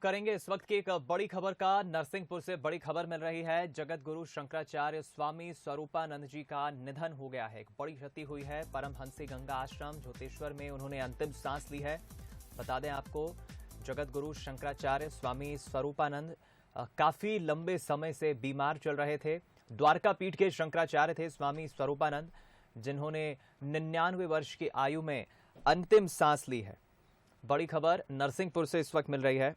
करेंगे इस वक्त की एक बड़ी खबर का। नरसिंहपुर से बड़ी खबर मिल रही है। जगत गुरु शंकराचार्य स्वामी स्वरूपानंद जी का निधन हो गया है। एक बड़ी क्षति हुई है। परमहंसी गंगा आश्रम झोतेश्वर में उन्होंने अंतिम सांस ली है। बता दें आपको, जगत गुरु शंकराचार्य स्वामी स्वरूपानंद काफी लंबे समय से बीमार चल रहे थे। द्वारका पीठ के शंकराचार्य थे स्वामी स्वरूपानंद, जिन्होंने 99 वर्ष की आयु में अंतिम सांस ली है। बड़ी खबर नरसिंहपुर से इस वक्त मिल रही है।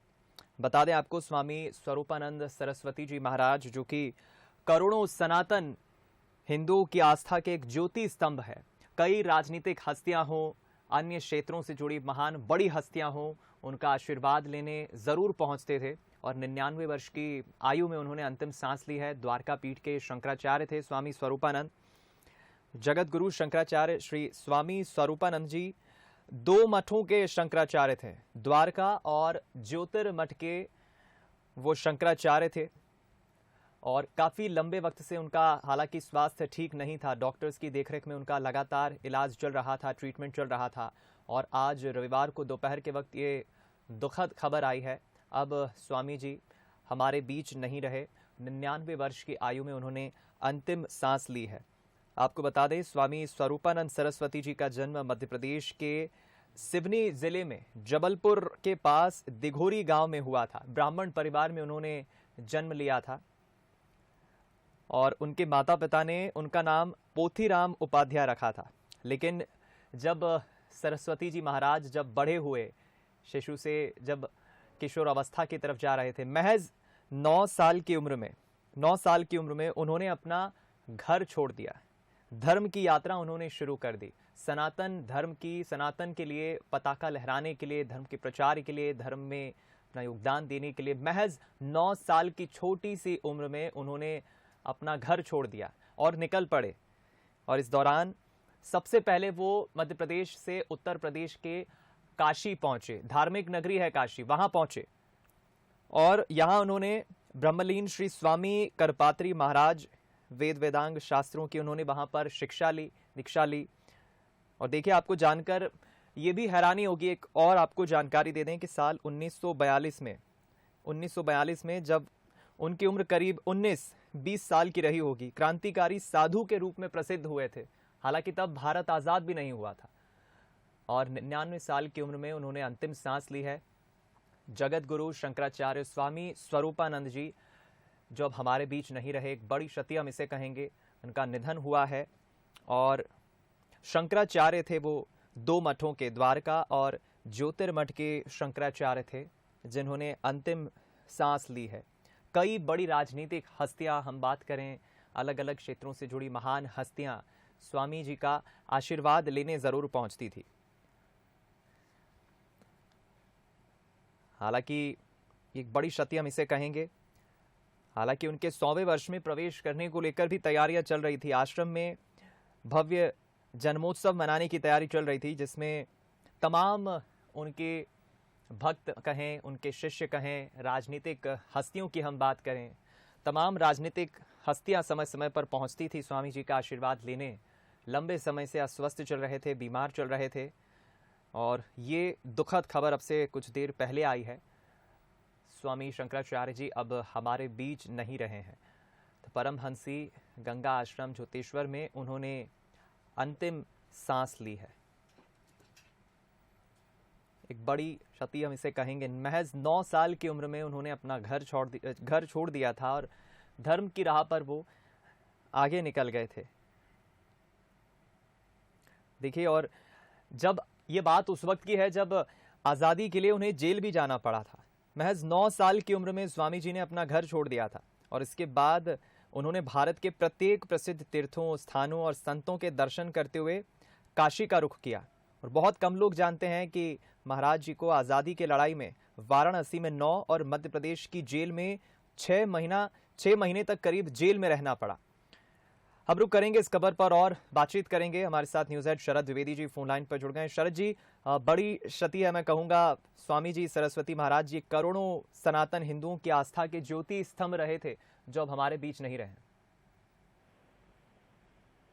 बता दें आपको, स्वामी स्वरूपानंद सरस्वती जी महाराज, जो कि करोड़ों सनातन हिंदुओं की आस्था के एक ज्योति स्तंभ है। कई राजनीतिक हस्तियां हों, अन्य क्षेत्रों से जुड़ी महान बड़ी हस्तियां हों, उनका आशीर्वाद लेने जरूर पहुंचते थे और 99 वर्ष की आयु में उन्होंने अंतिम सांस ली है। द्वारका पीठ के शंकराचार्य थे स्वामी स्वरूपानंद। जगत गुरु शंकराचार्य श्री स्वामी स्वरूपानंद जी 2 मठों के शंकराचार्य थे। द्वारका और ज्योतिर्मठ के वो शंकराचार्य थे और काफी लंबे वक्त से उनका हालांकि स्वास्थ्य ठीक नहीं था। डॉक्टर्स की देखरेख में उनका लगातार इलाज चल रहा था, ट्रीटमेंट चल रहा था और आज रविवार को दोपहर के वक्त ये दुखद खबर आई है। अब स्वामी जी हमारे बीच नहीं रहे। 99 वर्ष की आयु में उन्होंने अंतिम सांस ली है। आपको बता दें, स्वामी स्वरूपानंद सरस्वती जी का जन्म मध्य प्रदेश के सिवनी जिले में जबलपुर के पास दिघोरी गांव में हुआ था। ब्राह्मण परिवार में उन्होंने जन्म लिया था और उनके माता पिता ने उनका नाम पोथीराम उपाध्याय रखा था। लेकिन जब सरस्वती जी महाराज जब बड़े हुए, शिशु से जब किशोर अवस्था की तरफ जा रहे थे, महज 9 साल की उम्र में उन्होंने अपना घर छोड़ दिया। धर्म की यात्रा उन्होंने शुरू कर दी। सनातन के लिए पताका लहराने के लिए, धर्म के प्रचार के लिए, धर्म में अपना योगदान देने के लिए महज 9 साल की छोटी सी उम्र में उन्होंने अपना घर छोड़ दिया और निकल पड़े। और इस दौरान सबसे पहले वो मध्य प्रदेश से उत्तर प्रदेश के काशी पहुंचे। धार्मिक नगरी है काशी, वहां पहुंचे और यहां उन्होंने ब्रह्मलीन श्री स्वामी करपात्री महाराज वेदांग शास्त्रों की उन्होंने वहां पर दीक्षा ली। और देखिए, आपको जानकर ये भी हैरानी होगी, एक और आपको जानकारी दे दें कि साल 1942 में जब उनकी उम्र करीब 19-20 साल की रही होगी, क्रांतिकारी साधु के रूप में प्रसिद्ध हुए थे। हालांकि तब भारत आजाद भी नहीं हुआ था और 99 साल की उम्र में उन्होंने अंतिम सांस ली है। जगत गुरु शंकराचार्य स्वामी स्वरूपानंद जी जो अब हमारे बीच नहीं रहे, एक बड़ी क्षति हम इसे कहेंगे। उनका निधन हुआ है और शंकराचार्य थे वो 2 मठों के, द्वारका और ज्योतिर्मठ के शंकराचार्य थे, जिन्होंने अंतिम सांस ली है। कई बड़ी राजनीतिक हस्तियां, हम बात करें अलग अलग क्षेत्रों से जुड़ी महान हस्तियां, स्वामी जी का आशीर्वाद लेने जरूर पहुंचती थी। हालांकि एक बड़ी क्षति हम इसे कहेंगे। हालांकि उनके 100वें वर्ष में प्रवेश करने को लेकर भी तैयारियां चल रही थी। आश्रम में भव्य जन्मोत्सव मनाने की तैयारी चल रही थी, जिसमें तमाम उनके भक्त कहें, उनके शिष्य कहें, राजनीतिक हस्तियों की हम बात करें, तमाम राजनीतिक हस्तियां समय समय पर पहुंचती थी स्वामी जी का आशीर्वाद लेने। लंबे समय से अस्वस्थ चल रहे थे, बीमार चल रहे थे और ये दुखद खबर अब से कुछ देर पहले आई है। स्वामी शंकराचार्य जी अब हमारे बीच नहीं रहे हैं। तो परमहंसी गंगा आश्रम झोतेश्वर में उन्होंने अंतिम सांस ली है। एक बड़ी क्षति हम इसे कहेंगे। महज 9 साल की उम्र में उन्होंने अपना घर छोड़ दिया था और धर्म की राह पर वो आगे निकल गए थे। देखिए, और जब ये बात उस वक्त की है जब आजादी के लिए उन्हें जेल भी जाना पड़ा था। महज 9 साल की उम्र में स्वामी जी ने अपना घर छोड़ दिया था और इसके बाद उन्होंने भारत के प्रत्येक प्रसिद्ध तीर्थों, स्थानों और संतों के दर्शन करते हुए काशी का रुख किया। और बहुत कम लोग जानते हैं कि महाराज जी को आज़ादी की लड़ाई में वाराणसी में 9 और मध्य प्रदेश की जेल में 6 महीने तक करीब जेल में रहना पड़ा। अब रुक करेंगे इस खबर पर और बातचीत करेंगे। हमारे साथ न्यूज हेड शरद द्विवेदी जी फोन लाइन पर जुड़ गए। शरद जी, बड़ी क्षति है, मैं कहूंगा। स्वामी जी सरस्वती महाराज जी करोड़ों सनातन हिंदुओं की आस्था के ज्योति स्तंभ रहे थे, जो अब हमारे बीच नहीं रहे।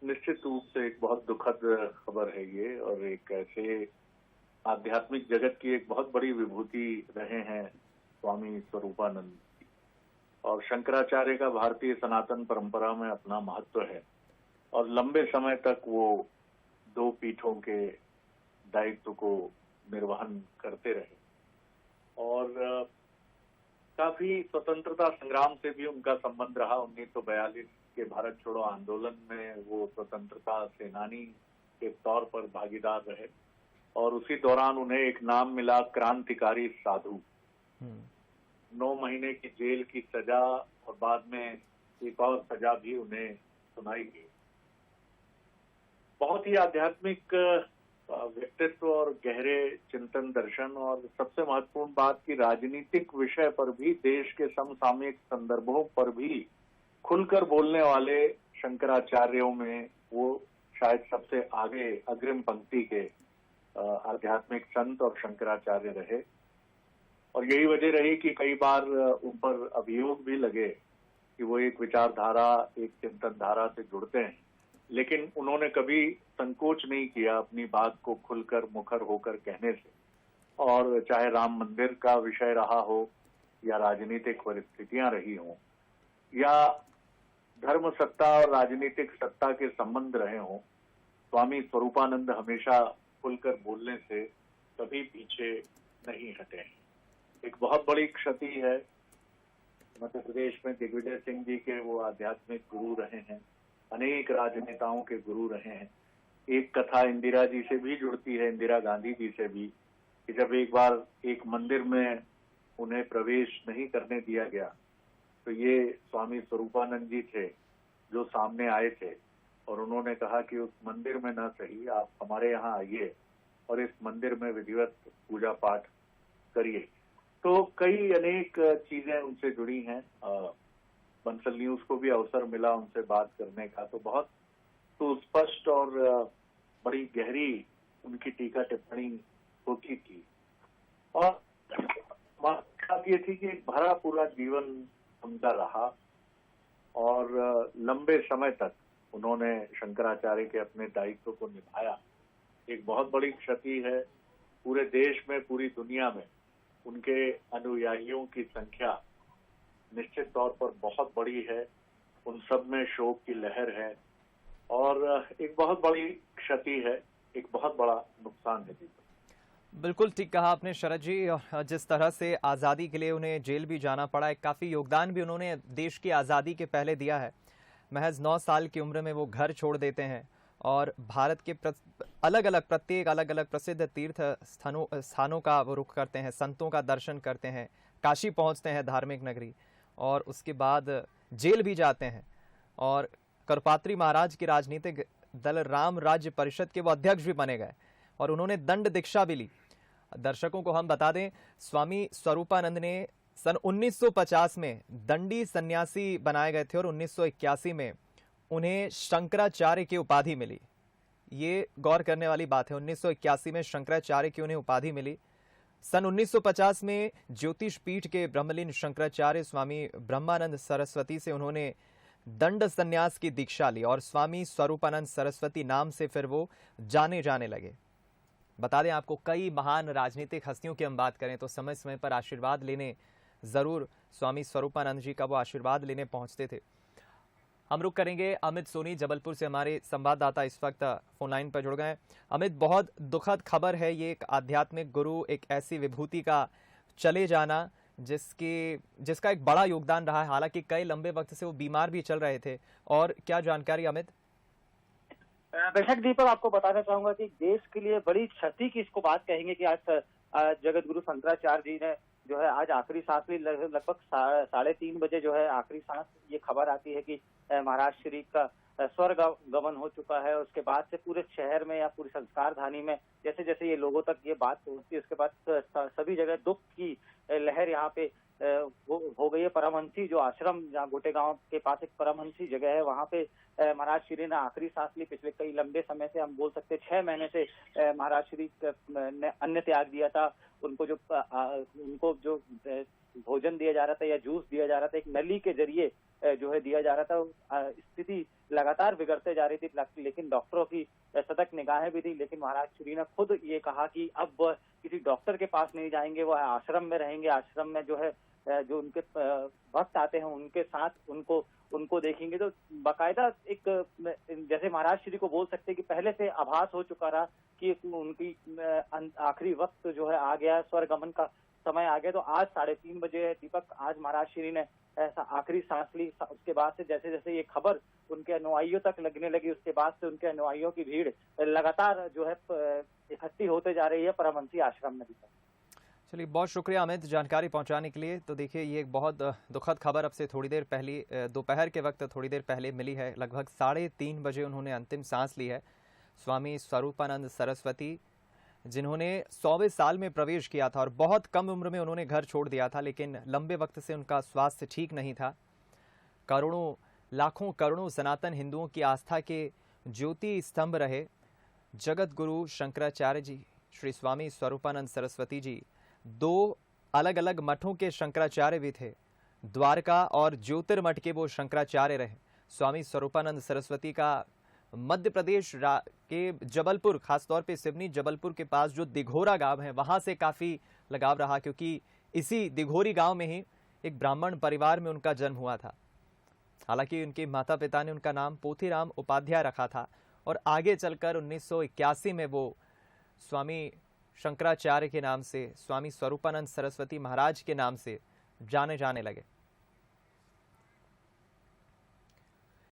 निश्चित रूप से एक बहुत दुखद खबर है ये, और एक ऐसे आध्यात्मिक जगत की एक बहुत बड़ी विभूति रहे हैं स्वामी स्वरूपानंद जी। और शंकराचार्य का भारतीय सनातन परंपरा में अपना महत्व है और लंबे समय तक वो दो पीठों के दायित्व को निर्वहन करते रहे और काफी स्वतंत्रता संग्राम से भी उनका संबंध रहा। 1942 के भारत छोड़ो आंदोलन में वो स्वतंत्रता सेनानी के तौर पर भागीदार रहे और उसी दौरान उन्हें एक नाम मिला क्रांतिकारी साधु। 9 महीने की जेल की सजा और बाद में एक और सजा भी उन्हें सुनाई गई। बहुत ही आध्यात्मिक व्यक्तित्व और गहरे चिंतन दर्शन और सबसे महत्वपूर्ण बात की राजनीतिक विषय पर भी देश के समसामयिक संदर्भों पर भी खुलकर बोलने वाले शंकराचार्यों में वो शायद सबसे आगे अग्रिम पंक्ति के आध्यात्मिक संत और शंकराचार्य रहे। और यही वजह रही कि कई बार उन पर अभियोग भी लगे कि वो एक विचारधारा, एक चिंतन धारा से जुड़ते हैं, लेकिन उन्होंने कभी संकोच नहीं किया अपनी बात को खुलकर मुखर होकर कहने से। और चाहे राम मंदिर का विषय रहा हो या राजनीतिक परिस्थितियां रही हों या धर्म सत्ता और राजनीतिक सत्ता के संबंध रहे हों, स्वामी स्वरूपानंद हमेशा खुलकर बोलने से कभी पीछे नहीं हटे हैं। एक बहुत बड़ी क्षति है। मध्य प्रदेश में दिग्विजय सिंह जी के वो आध्यात्मिक गुरु रहे हैं, अनेक राजनेताओं के गुरु रहे हैं। एक कथा इंदिरा जी से भी जुड़ती है, इंदिरा गांधी जी से भी, कि जब एक बार एक मंदिर में उन्हें प्रवेश नहीं करने दिया गया तो ये स्वामी स्वरूपानंद जी थे जो सामने आए थे और उन्होंने कहा कि उस मंदिर में ना सही, आप हमारे यहाँ आइए और इस मंदिर में विधिवत पूजा पाठ करिए। तो कई अनेक चीजें उनसे जुड़ी हैं। बंसल न्यूज को भी अवसर मिला उनसे बात करने का, तो बहुत सुस्पष्ट और बड़ी गहरी उनकी टीका टिप्पणी होती थी। और बात ये थी कि भरा पूरा जीवन उनका रहा और लंबे समय तक उन्होंने शंकराचार्य के अपने दायित्व को निभाया। एक बहुत बड़ी क्षति है। पूरे देश में, पूरी दुनिया में उनके अनुयायियों की संख्या निश्चित तौर पर बहुत बड़ी है। उन सब में शोक की लहर है और एक बहुत बड़ी क्षति है, एक बहुत बड़ा नुकसान है। बिल्कुल ठीक कहा आपने शरद जी। और जिस तरह से आज़ादी के लिए उन्हें जेल भी जाना पड़ा, एक काफ़ी योगदान भी उन्होंने देश की आज़ादी के पहले दिया है। महज 9 साल की उम्र में वो घर छोड़ देते हैं और भारत के प्रत्येक अलग अलग प्रसिद्ध तीर्थ स्थानों का वो रुख करते हैं, संतों का दर्शन करते हैं, काशी पहुंचते हैं, धार्मिक नगरी, और उसके बाद जेल भी जाते हैं और करपात्री महाराज की राजनीतिक दल राम राज्य परिषद के वो अध्यक्ष भी बने गए और उन्होंने दंड दीक्षा भी ली। दर्शकों को हम बता दें, स्वामी स्वरूपानंद ने सन 1950 में दंडी सन्यासी बनाए गए थे और 1981 में उन्हें शंकराचार्य की उपाधि मिली। ये गौर करने वाली बात है, 1981 में शंकराचार्य की उन्हें उपाधि मिली। सन 1950 में ज्योतिष पीठ के ब्रह्मलीन शंकराचार्य स्वामी ब्रह्मानंद सरस्वती से उन्होंने दंड संन्यास की दीक्षा ली और स्वामी स्वरूपानंद सरस्वती नाम से फिर वो जाने जाने लगे। बता दें आपको, कई महान राजनीतिक हस्तियों की हम बात करें तो समय समय पर आशीर्वाद लेने जरूर स्वामी स्वरूपानंद जी का वो आशीर्वाद लेने पहुंचते थे। हम रुक करेंगे। अमित सोनी जबलपुर से हमारे संवाददाता इस वक्त फोन लाइन पर जुड़ गए। अमित, बहुत दुखद खबर है ये, एक आध्यात्मिक गुरु, एक ऐसी विभूति का चले जाना जिसका एक बड़ा योगदान रहा है। हालांकि कई लंबे वक्त से वो बीमार भी चल रहे थे, और क्या जानकारी अमित? बेशक दीपक, आपको बताना चाहूंगा कि देश के लिए बड़ी क्षति की इसको बात कहेंगे कि आज जगत गुरु शंकराचार्य जी ने जो है आज आखिरी सांस ली। लगभग 3:30 बजे जो है आखिरी सांस ये खबर आती है कि महाराज श्री का स्वर्ग गमन हो चुका है। उसके बाद से पूरे शहर में या पूरी संस्कार धानी में जैसे जैसे ये लोगों तक ये बात पहुंचती है, उसके बाद सभी जगह दुख की लहर यहाँ पे हो गई है। परमहंसी जो आश्रम जहाँ गोटेगांव के पास एक परमहंसी जगह है, वहाँ पे महाराज श्री ने आखिरी सांस ली। पिछले कई लंबे समय से, हम बोल सकते 6 महीने से महाराज श्री ने अन्न त्याग दिया था। उनको जो भोजन दिया जा रहा था या जूस दिया जा रहा था, एक नली के जरिए जो है दिया जा रहा था। स्थिति लगातार बिगड़ते जा रही थी, लेकिन डॉक्टरों की सतर्क निगाहें भी थी। लेकिन महाराज श्री ने खुद ये कहा कि अब किसी डॉक्टर के पास नहीं जाएंगे, वो आश्रम में रहेंगे। आश्रम में जो है जो उनके भक्त आते हैं उनके साथ उनको देखेंगे। तो बाकायदा एक जैसे महाराज श्री को बोल सकते हैं कि पहले से आभास हो चुका रहा कि उनकी आखिरी वक्त जो है आ गया, स्वर्गमन का समय आ गया। तो आज 3:30 बजे है दीपक, आज महाराज श्री ने ऐसा आखिरी सांस ली। उसके बाद से जैसे जैसे ये खबर उनके अनुयायियों तक लगने लगी, उसके बाद से उनके अनुयायियों की भीड़ लगातार जो है इकट्ठी होते जा रही है परमहंसी आश्रम में। दीपक, चलिए, बहुत शुक्रिया अमित जानकारी पहुंचाने के लिए। तो देखिए, ये एक बहुत दुखद खबर अब से थोड़ी देर पहले, दोपहर के वक्त थोड़ी देर पहले मिली है। लगभग 3:30 बजे उन्होंने अंतिम सांस ली है। स्वामी स्वरूपानंद सरस्वती, जिन्होंने 100वें साल में प्रवेश किया था और बहुत कम उम्र में उन्होंने घर छोड़ दिया था, लेकिन लंबे वक्त से उनका स्वास्थ्य ठीक नहीं था। करोड़ों, लाखों करोड़ों सनातन हिंदुओं की आस्था के ज्योति स्तंभ रहे जगत गुरु शंकराचार्य जी, श्री स्वामी स्वरूपानंद सरस्वती जी 2 अलग अलग मठों के शंकराचार्य भी थे। द्वारका और ज्योतिर्मठ के वो शंकराचार्य रहे। स्वामी स्वरूपानंद सरस्वती का मध्य प्रदेश के जबलपुर, खासतौर पे सिवनी जबलपुर के पास जो दिघोरा गांव है, वहां से काफी लगाव रहा, क्योंकि इसी दिघोरी गांव में ही एक ब्राह्मण परिवार में उनका जन्म हुआ था। हालांकि उनके माता पिता ने उनका नाम पोथीराम उपाध्याय रखा था और आगे चलकर 1981 में वो स्वामी शंकराचार्य के नाम से, स्वामी स्वरूपानंद सरस्वती महाराज के नाम से जाने जाने लगे।